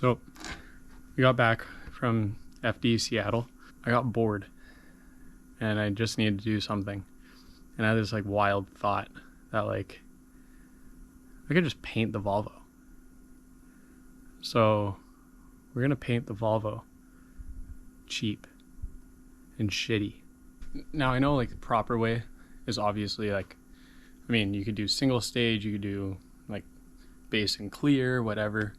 So we got back from FD Seattle. I got bored and I just needed to do something. And I had this like wild thought that like I could just paint the Volvo. So we're gonna paint the Volvo cheap and shitty. Now I know like the proper way is obviously like, I mean, you could do single stage, you could do like base and clear, whatever.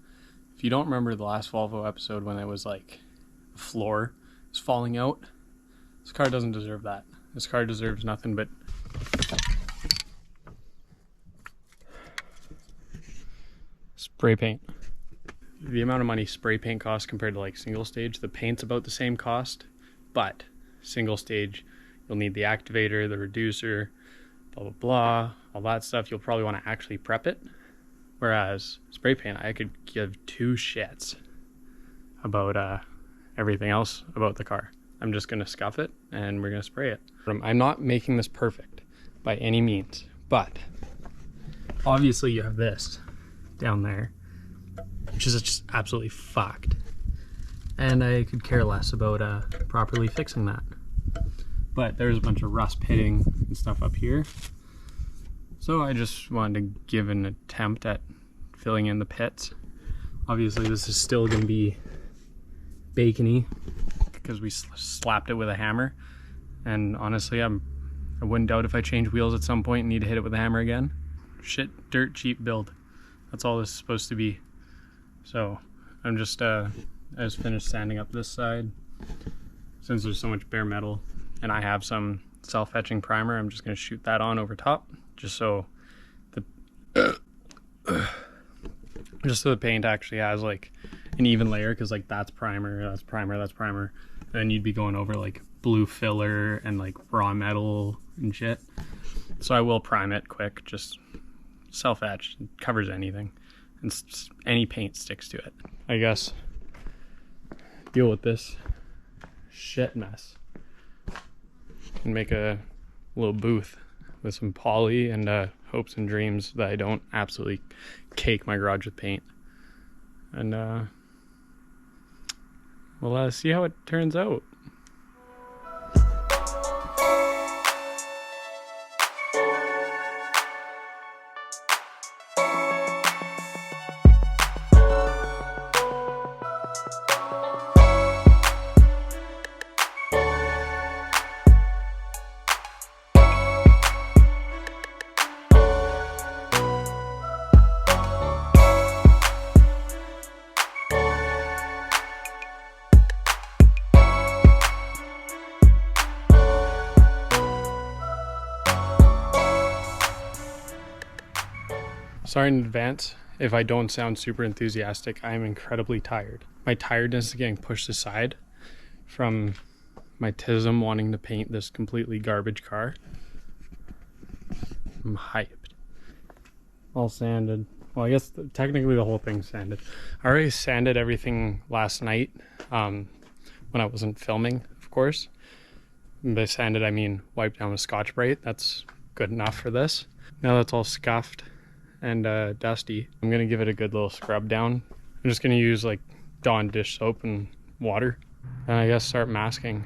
If you don't remember the last Volvo episode when it was like the floor was falling out, this car doesn't deserve that. This car deserves nothing but spray paint. The amount of money spray paint costs compared to like single stage, the paint's about the same cost, but single stage, you'll need the activator, the reducer, blah, blah, blah, all that stuff. You'll probably want to actually prep it. Whereas spray paint, I could give two shits about everything else about the car. I'm just going to scuff it and we're going to spray it. I'm not making this perfect by any means, but obviously you have this down there, which is just absolutely fucked. And I could care less about properly fixing that. But there's a bunch of rust pitting and stuff up here. So I just wanted to give an attempt at filling in the pits. Obviously this is still going to be bacony because we slapped it with a hammer. And honestly, I wouldn't doubt if I change wheels at some point and need to hit it with a hammer again. Shit, dirt cheap build. That's all this is supposed to be. So I'm just, I just finished sanding up this side. Since there's so much bare metal and I have some self-etching primer, I'm just going to shoot that on over top just so the paint actually has like an even layer, because like that's primer, that's primer, that's primer. And then you'd be going over like blue filler and like raw metal and shit. So I will prime it quick, just self-etch, covers anything. And any paint sticks to it. I guess deal with this shit mess and make a little booth with some poly and hopes and dreams that I don't absolutely cake my garage with paint. And we'll see how it turns out. Sorry in advance if I don't sound super enthusiastic. I am incredibly tired. My tiredness is getting pushed aside from my tism wanting to paint this completely garbage car. I'm hyped. All sanded. Well, I guess technically the whole thing's sanded. I already sanded everything last night when I wasn't filming, of course. And by sanded, I mean wiped down with Scotch-Brite. That's good enough for this. Now that's all scuffed and dusty, I'm gonna give it a good little scrub down. I'm just gonna use like Dawn dish soap and water, and I guess start masking.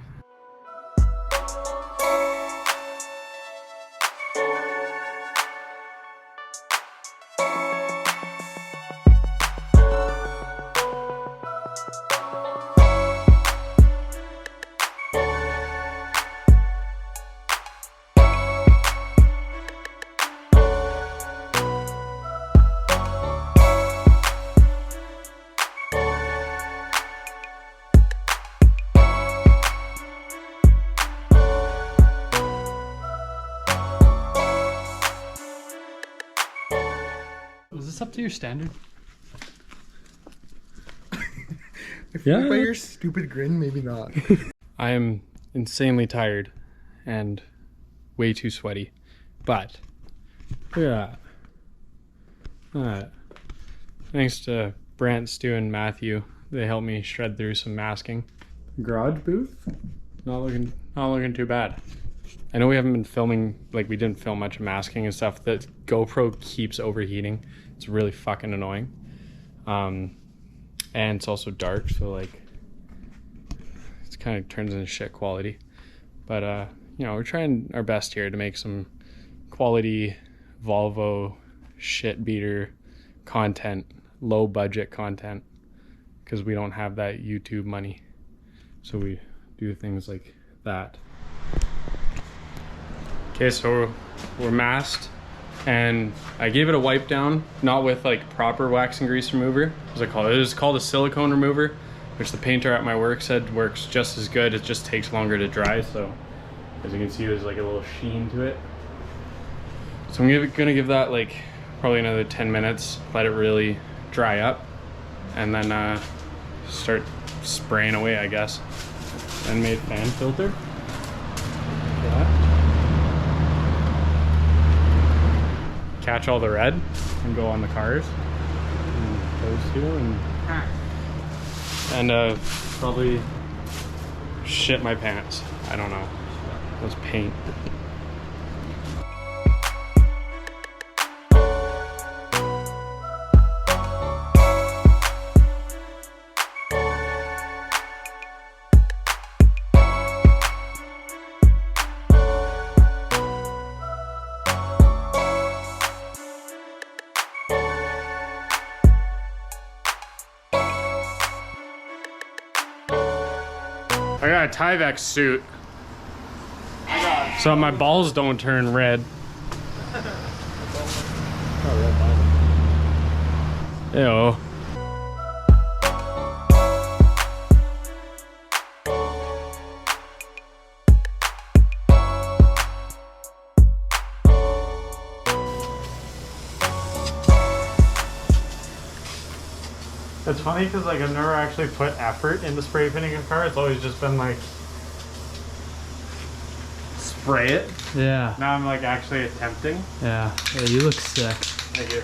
Was this up to your standard? I feel like by your stupid grin, maybe not. I am insanely tired and way too sweaty, but look at that. Thanks to Brant, Stu, and Matthew, they helped me shred through some masking. Garage booth? Not looking too bad. I know we haven't been filming, like we didn't film much masking and stuff. The GoPro keeps overheating. It's really fucking annoying. and it's also dark, so like it's kind of turns into shit quality. But you know, we're trying our best here to make some quality Volvo shit beater content, low budget content, because we don't have that YouTube money, so we do things like that. Okay, so we're masked, and I gave it a wipe down, not with like proper wax and grease remover. What's it called? It was called a silicone remover, which the painter at my work said works just as good. It just takes longer to dry. So as you can see, there's like a little sheen to it. So I'm gonna give that like probably another 10 minutes, let it really dry up, and then start spraying away, I guess. Then made fan filter. Catch all the red and go on the cars. And those two, and probably shit my pants. I don't know. It was paint. I got a Tyvek suit, so my balls don't turn red. Ew. It's funny because like I've never actually put effort into spray painting a car. It's always just been like spray it. Yeah. Now I'm like actually attempting. Yeah. Yeah, you look sick. Thank you.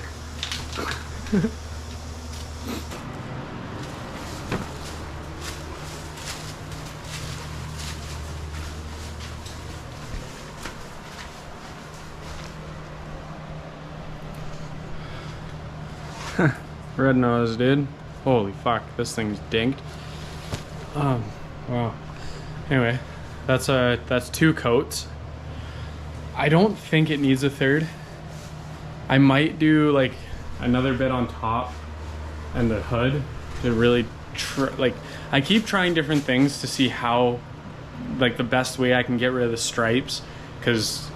Red nose, dude. Holy fuck, this thing's dinked. Wow. Anyway, that's 2 coats. I don't think it needs a third. I might do like another bit on top and the hood to really like, I keep trying different things to see how, like, the best way I can get rid of the stripes, because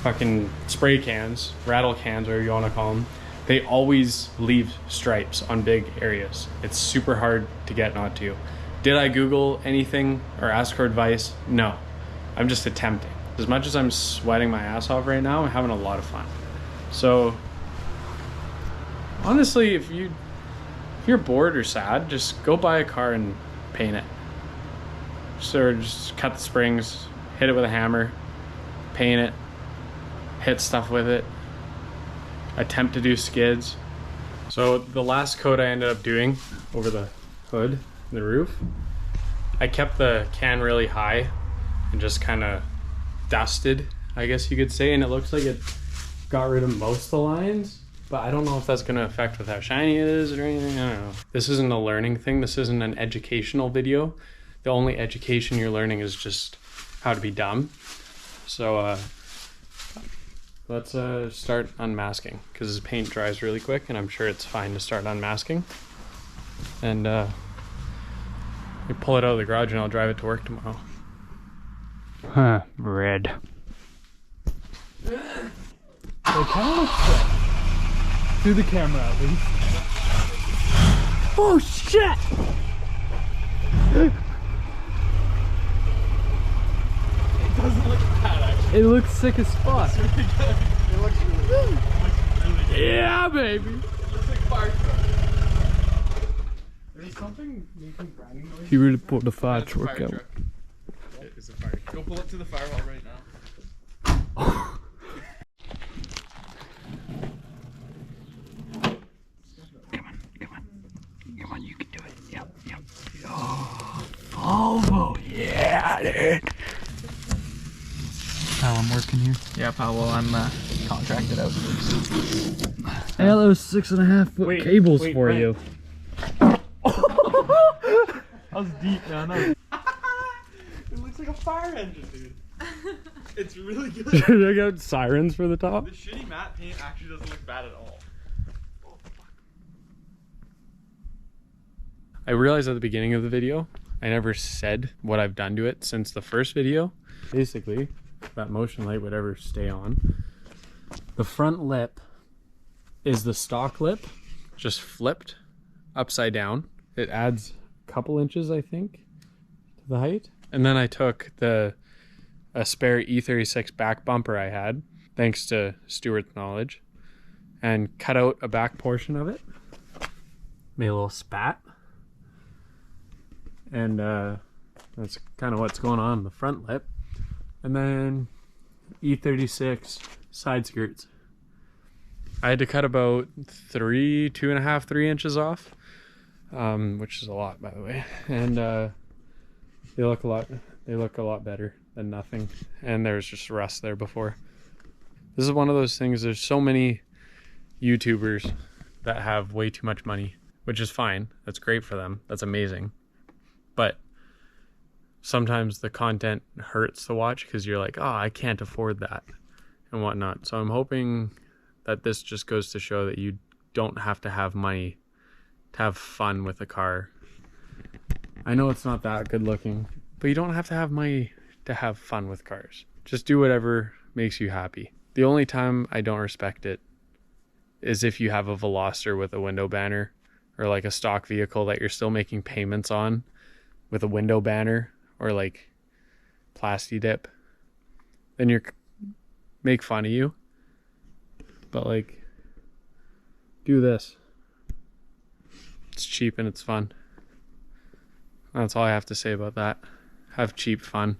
fucking spray cans, rattle cans, whatever you want to call them, they always leave stripes on big areas. It's super hard to get not to. Did I Google anything or ask for advice? No. I'm just attempting. As much as I'm sweating my ass off right now, I'm having a lot of fun. So, honestly, if you're bored or sad, just go buy a car and paint it. So just cut the springs, hit it with a hammer, paint it, hit stuff with it, attempt to do skids. So the last coat I ended up doing over the hood, the roof, I kept the can really high and just kind of dusted, I guess you could say, and it looks like it got rid of most of the lines, but I don't know if that's going to affect with how shiny it is or anything. I don't know. This isn't a learning thing. This isn't an educational video. The only education you're learning is just how to be dumb. So let's start unmasking, because this paint dries really quick and I'm sure it's fine to start unmasking. And we pull it out of the garage and I'll drive it to work tomorrow. Huh, red. They kind of look sick. Through the camera at least. Oh shit! It doesn't look bad actually. It looks sick as fuck. It looks really good. Yeah, baby! It looks like fire truck. There's something making grinding noise. He really put the fire truck out. It's a fire. Go pull up to the firewall right now. Come on, you can do it. Yep. Oh, Volvo, yeah, dude. Pal, I'm working here. Yeah, pal. Well, I'm contracted out. Yeah, those 6.5 foot cables for wait. you. That was deep, man. That was... It looks like a fire engine, dude. It's really good. They got sirens for the top. The shitty matte paint actually doesn't look bad at all. I realized at the beginning of the video, I never said what I've done to it since the first video. Basically, that motion light would ever stay on. The front lip is the stock lip, just flipped upside down. It adds a couple inches, I think, to the height. And then I took a spare E36 back bumper I had, thanks to Stuart's knowledge, and cut out a back portion of it. Made a little spat. And that's kind of what's going on in the front lip. And then E36 side skirts. I had to cut about 2.5, 3 inches off, which is a lot, by the way. And they look a lot better than nothing. And there's just rust there before. This is one of those things. There's so many YouTubers that have way too much money, which is fine. That's great for them. That's amazing. But sometimes the content hurts to watch because you're like, oh, I can't afford that and whatnot. So I'm hoping that this just goes to show that you don't have to have money to have fun with a car. I know it's not that good looking, but you don't have to have money to have fun with cars. Just do whatever makes you happy. The only time I don't respect it is if you have a Veloster with a window banner, or like a stock vehicle that you're still making payments on with a window banner, or like plasti dip. Then you're make fun of you. But like, do this. It's cheap and it's fun. That's all I have to say about that. Have cheap fun.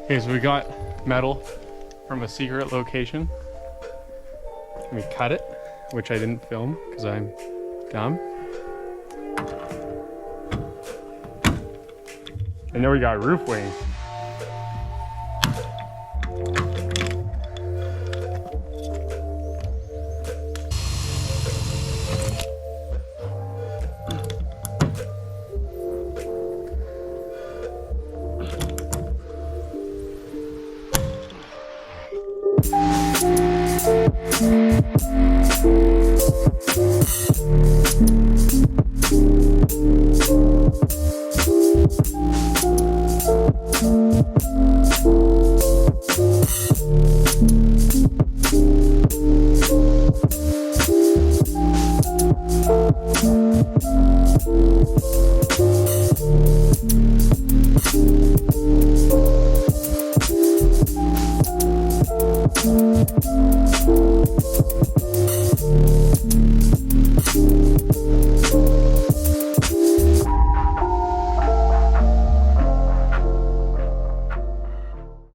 Okay, so we got metal from a secret location. We cut it, which I didn't film because I'm dumb. And then we got roof wing.